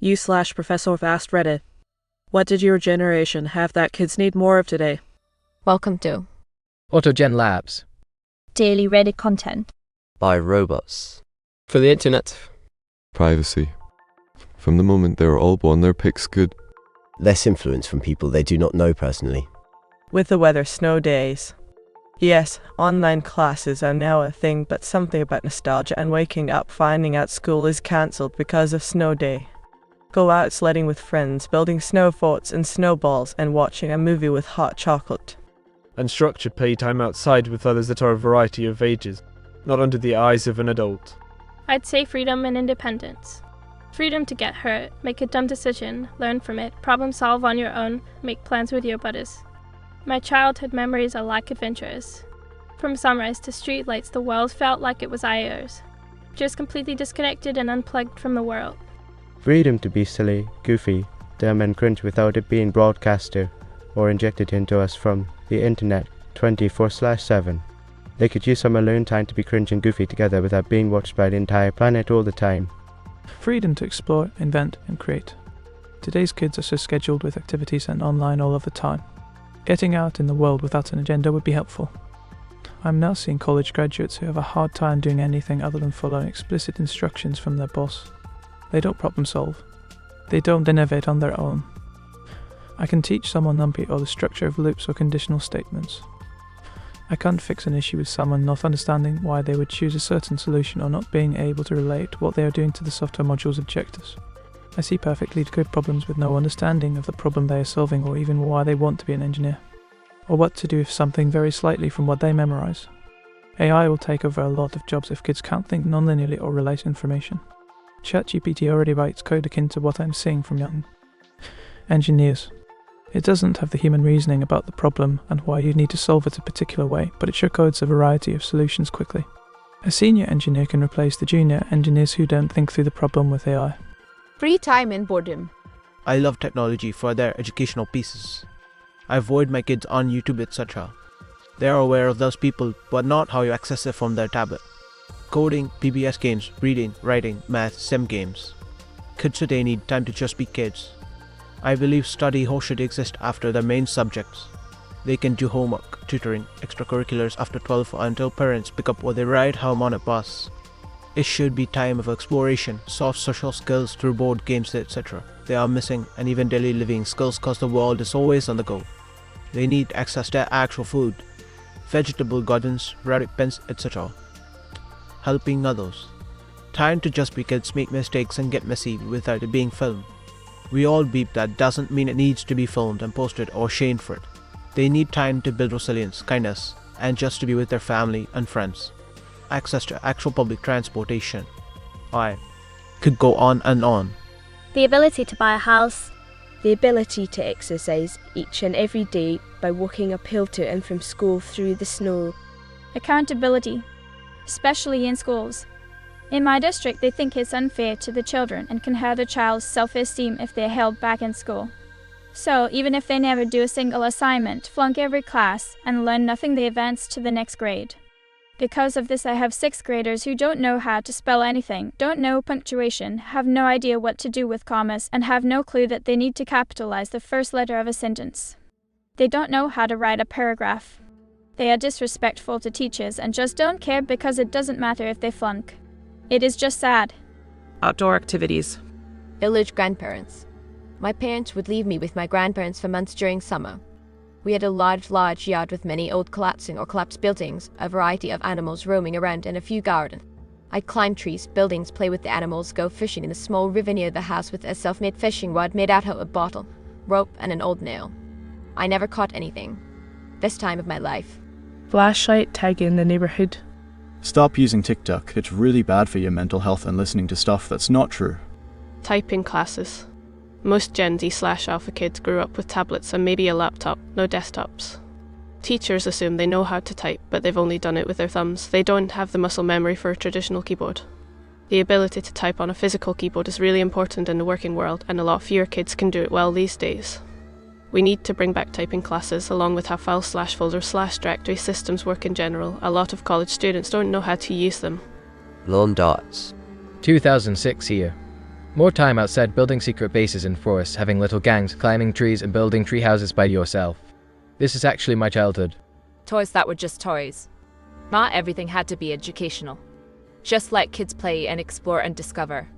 You/professorf asked Reddit, what did your generation have that kids need more of today? Welcome to AutoGenLabs. Daily Reddit content. By robots. For the internet. Privacy. From the moment they were all born, their pics good. Less influence from people they do not know personally. With the weather, snow days. Yes, online classes are now a thing, but something about nostalgia and waking up finding out school is cancelled because of snow day. Go out sledding with friends, building snow forts and snowballs, and watching a movie with hot chocolate. Unstructured playtime outside with others that are a variety of ages, not under the eyes of an adult. I'd say freedom and independence. Freedom to get hurt, make a dumb decision, learn from it, problem solve on your own, make plans with your buddies. My childhood memories are like adventures. From sunrise to streetlights, the world felt like it was ours. Just completely disconnected and unplugged from the world. Freedom to be silly, goofy, dumb and cringe without it being broadcasted or injected into us from the internet 24/7. They could use some alone time to be cringe and goofy together without being watched by the entire planet all the time. Freedom to explore, invent and create. Today's kids are so scheduled with activities and online all of the time. Getting out in the world without an agenda would be helpful. I'm now seeing college graduates who have a hard time doing anything other than following explicit instructions from their boss. They don't problem solve. They don't innovate on their own. I can teach someone NumPy or the structure of loops or conditional statements. I can't fix an issue with someone not understanding why they would choose a certain solution or not being able to relate what they are doing to the software module's objectives. I see perfectly good problems with no understanding of the problem they are solving or even why they want to be an engineer, or what to do if something varies slightly from what they memorize. AI will take over a lot of jobs if kids can't think non-linearly or relate information. ChatGPT already writes code akin to what I'm seeing from young engineers. It doesn't have the human reasoning about the problem and why you need to solve it a particular way, but it sure codes a variety of solutions quickly. A senior engineer can replace the junior engineers who don't think through the problem with AI. Free time and boredom. I love technology for their educational pieces. I avoid my kids on YouTube, etc. They are aware of those people, but not how you access it from their tablet. Coding, PBS games, reading, writing, math, sim games. Kids today need time to just be kids. I believe study hall should exist after their main subjects. They can do homework, tutoring, extracurriculars after 12 until parents pick up or they ride home on a bus. It should be time of exploration, soft social skills through board games, etc. They are missing, and even daily living skills cause the world is always on the go. They need access to actual food, vegetable gardens, raric pens, etc. Helping others. Time to just be kids, make mistakes and get messy without it being filmed. We all beep, that doesn't mean it needs to be filmed and posted or shamed for it. They need time to build resilience, kindness, and just to be with their family and friends. Access to actual public transportation. I could go on and on. The ability to buy a house. The ability to exercise each and every day by walking uphill to and from school through the snow. Accountability, especially in schools. In my district, they think it's unfair to the children and can hurt a child's self-esteem if they're held back in school. So, even if they never do a single assignment, flunk every class, and learn nothing, they advance to the next grade. Because of this, I have 6th graders who don't know how to spell anything, don't know punctuation, have no idea what to do with commas, and have no clue that they need to capitalize the first letter of a sentence. They don't know how to write a paragraph. They are disrespectful to teachers and just don't care because it doesn't matter if they flunk. It is just sad. Outdoor activities. Village grandparents. My parents would leave me with my grandparents for months during summer. We had a large yard with many old collapsing or collapsed buildings, a variety of animals roaming around, and a few gardens. I'd climb trees, buildings, play with the animals, go fishing in a small river near the house with a self-made fishing rod made out of a bottle, rope, and an old nail. I never caught anything. This time of my life. Flashlight tagging the neighborhood. Stop using TikTok. It's really bad for your mental health and listening to stuff that's not true. Typing classes. Most Gen Z/Alpha kids grew up with tablets and maybe a laptop, no desktops. Teachers assume they know how to type, but they've only done it with their thumbs. They don't have the muscle memory for a traditional keyboard. The ability to type on a physical keyboard is really important in the working world, and a lot fewer kids can do it well these days. We need to bring back typing classes, along with how file/folder/directory systems work in general. A lot of college students don't know how to use them. Lawn darts. 2006 here. More time outside building secret bases in forests, having little gangs, climbing trees and building tree houses by yourself. This is actually my childhood. Toys that were just toys. Not everything had to be educational. Just let kids play and explore and discover.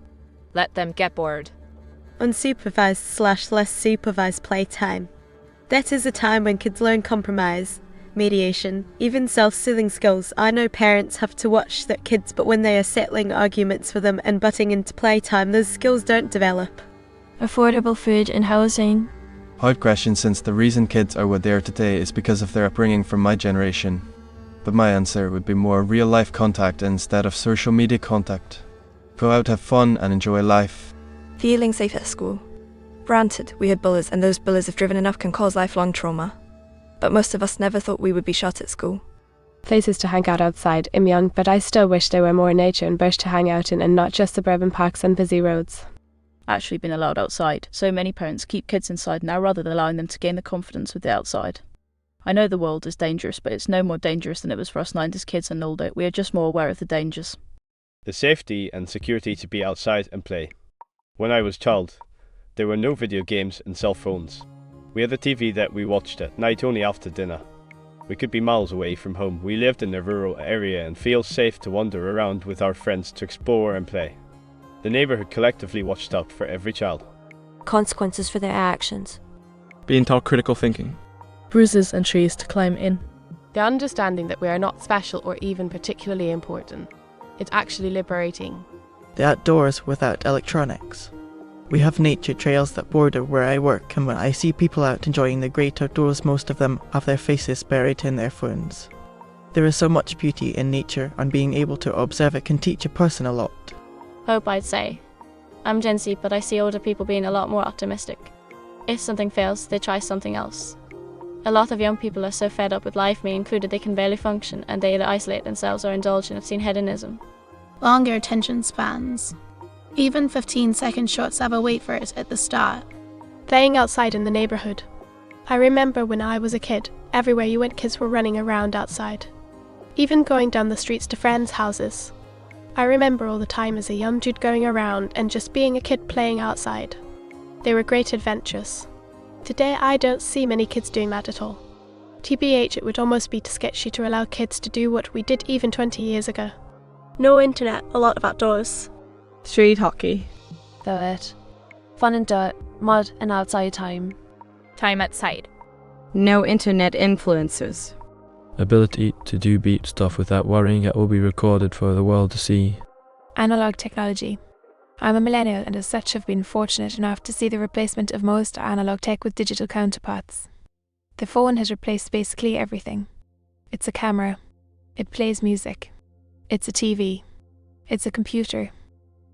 Let them get bored. Unsupervised/less supervised playtime. That is a time when kids learn compromise, mediation, even self-soothing skills. I know parents have to watch their kids, but when they are settling arguments for them and butting into playtime, those skills don't develop. Affordable food and housing. Hard question, since the reason kids are what they are today is because of their upbringing from my generation. But my answer would be more real-life contact instead of social media contact. Go out, have fun and enjoy life. Feeling safe at school. Granted, we had bullies, and those bullies, if driven enough, can cause lifelong trauma. But most of us never thought we would be shot at school. Places to hang out outside. I'm young, but I still wish there were more nature and bush to hang out in and not just suburban parks and busy roads. Actually been allowed outside. So many parents keep kids inside now rather than allowing them to gain the confidence with the outside. I know the world is dangerous, but it's no more dangerous than it was for us 90s kids and older. We are just more aware of the dangers. The safety and security to be outside and play. When I was a child, there were no video games and cell phones. We had a TV that we watched at night only after dinner. We could be miles away from home. We lived in a rural area and feel safe to wander around with our friends to explore and play. The neighborhood collectively watched out for every child. Consequences for their actions. Being taught critical thinking. Bruises and trees to climb in. The understanding that we are not special or even particularly important. It's actually liberating. The outdoors without electronics. We have nature trails that border where I work, and when I see people out enjoying the great outdoors, most of them have their faces buried in their phones. There is so much beauty in nature, and being able to observe it can teach a person a lot. Hope, I'd say. I'm Gen Z, but I see older people being a lot more optimistic. If something fails, they try something else. A lot of young people are so fed up with life, me included, they can barely function, and they either isolate themselves or indulge in obscene hedonism. Longer attention spans. Even 15-second shots have a wait for it at the start. Playing outside in the neighborhood. I remember when I was a kid, everywhere you went kids were running around outside. Even going down the streets to friends' houses. I remember all the time as a young dude going around and just being a kid playing outside. They were great adventures. Today I don't see many kids doing that at all. TBH, it would almost be too sketchy to allow kids to do what we did even 20 years ago. No internet, a lot of outdoors. Street hockey. Dirt. Fun and dirt, mud and outside time. Time outside. No internet influencers. Ability to do beat stuff without worrying it will be recorded for the world to see. Analog technology. I'm a millennial and as such have been fortunate enough to see the replacement of most analog tech with digital counterparts. The phone has replaced basically everything. It's a camera. It plays music. It's a TV. It's a computer.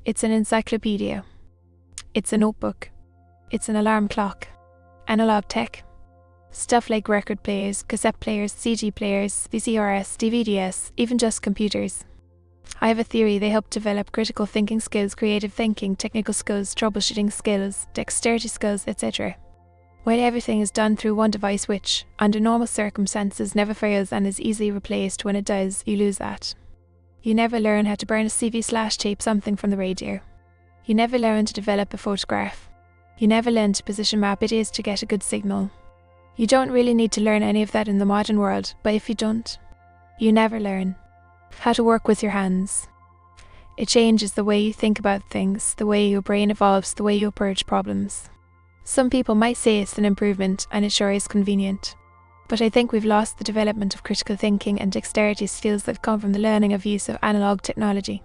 It's an encyclopedia. It's a notebook. It's an alarm clock. Analog tech. Stuff like record players, cassette players, CD players, VCRs, DVDs, even just computers. I have a theory they help develop critical thinking skills, creative thinking, technical skills, troubleshooting skills, dexterity skills, etc. While everything is done through one device which, under normal circumstances, never fails and is easily replaced, when it does, you lose that. You never learn how to burn a CV/tape something from the radio. You never learn to develop a photograph. You never learn to position map videos to get a good signal. You don't really need to learn any of that in the modern world, but if you don't, you never learn how to work with your hands. It changes the way you think about things, the way your brain evolves, the way you approach problems. Some people might say it's an improvement, and it sure is convenient. But I think we've lost the development of critical thinking and dexterity skills that come from the learning of use of analog technology.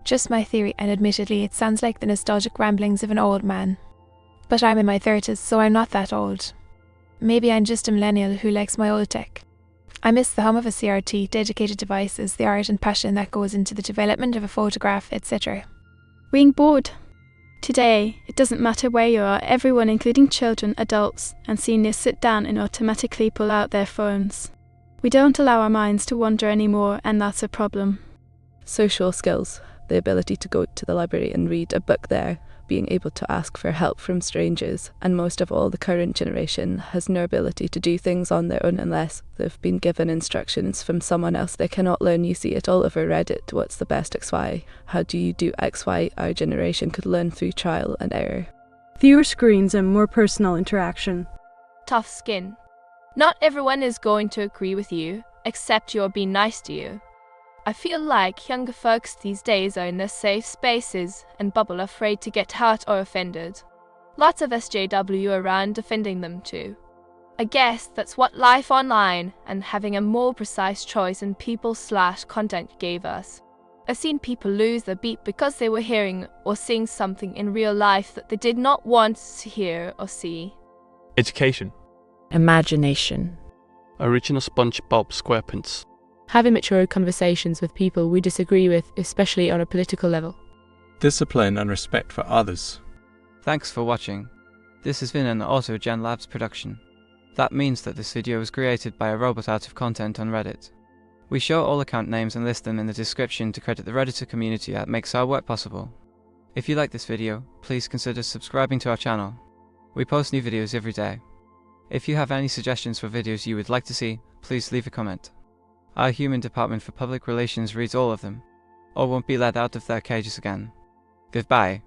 Just my theory, and admittedly it sounds like the nostalgic ramblings of an old man. But I'm in my 30s, so I'm not that old. Maybe I'm just a millennial who likes my old tech. I miss the hum of a CRT, dedicated devices, the art and passion that goes into the development of a photograph, etc. Being bored. Today, it doesn't matter where you are, everyone, including children, adults, and seniors, sit down and automatically pull out their phones. We don't allow our minds to wander anymore, and that's a problem. Social skills. The ability to go to the library and read a book there, being able to ask for help from strangers, and most of all, the current generation has no ability to do things on their own unless they've been given instructions from someone else. They cannot learn. You see it all over Reddit. What's the best XY? How do you do XY? Our generation could learn through trial and error. Fewer screens and more personal interaction. Tough skin. Not everyone is going to agree with you, except you're being nice to you. I feel like younger folks these days are in their safe spaces and bubble afraid to get hurt or offended. Lots of SJW around defending them too. I guess that's what life online and having a more precise choice in people/content gave us. I've seen people lose their beat because they were hearing or seeing something in real life that they did not want to hear or see. Education. Imagination. Original SpongeBob SquarePants. Having mature conversations with people we disagree with, especially on a political level. Discipline and respect for others. Thanks for watching. This has been an AutoGenLabs production. That means that this video was created by a robot out of content on Reddit. We show all account names and list them in the description to credit the Redditor community that makes our work possible. If you like this video, please consider subscribing to our channel. We post new videos every day. If you have any suggestions for videos you would like to see, please leave a comment. Our human department for public relations reads all of them, or won't be let out of their cages again. Goodbye.